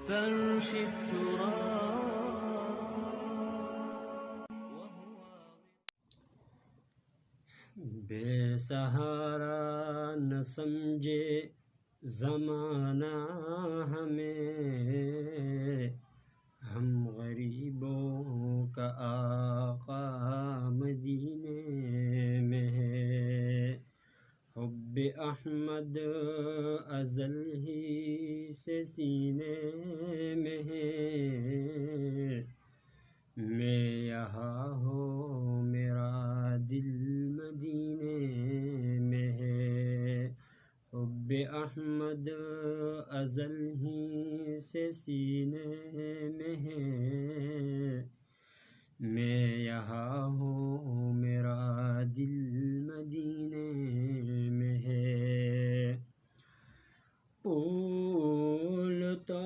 فرش التراب. بے سہارا نہ سمجھے زمانہ ہمیں، ہم غریبوں کا آقا مدینے میں ہے. حب احمد ازل ہی سے سینے میں ہے، میں یہاں ہوں میرا دل مدینے میں ہے. حب احمد ازل ہی سے سینے میں ہے، میں یہاں ہوں میرا دل مدینے میں ہے. پھول تو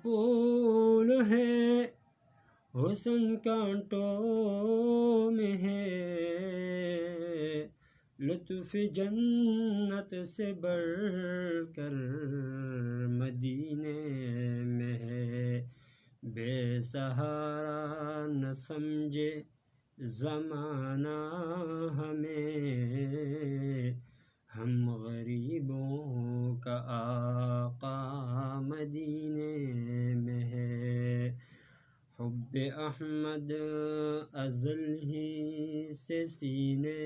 پھول ہے حسن کانٹوں میں ہے، لطف جنت سے بڑھ کر مدینے میں ہے. بے سہارا نہ سمجھے زمانہ ہمیں، ہم غریبوں کا آقا مدینے میں ہے. حب احمد ازل ہی سے سینے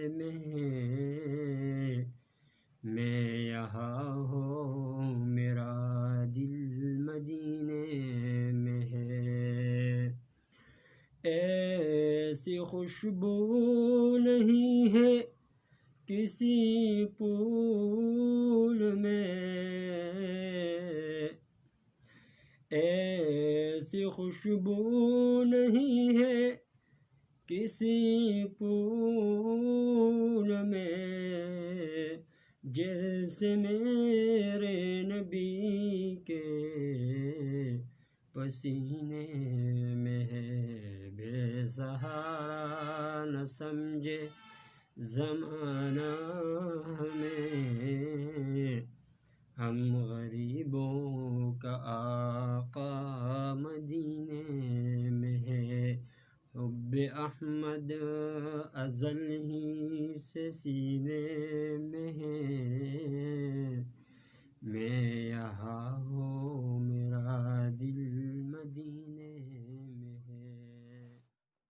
میں ہے، میں یہاں ہوں میرا دل مدینے میں ہے. ایسی خوشبو نہیں ہے کسی پھول میں، ایسی خوشبو نہیں ہے کسی پھول میں، جیسے میرے نبی کے پسینے میں ہے. بے سہارا نہ سمجھے زمانہ ہمیں، ہم غریبوں کا آقا مدینے میں ہے. حب احمد ازل ہی سے سینے میں ہے، میں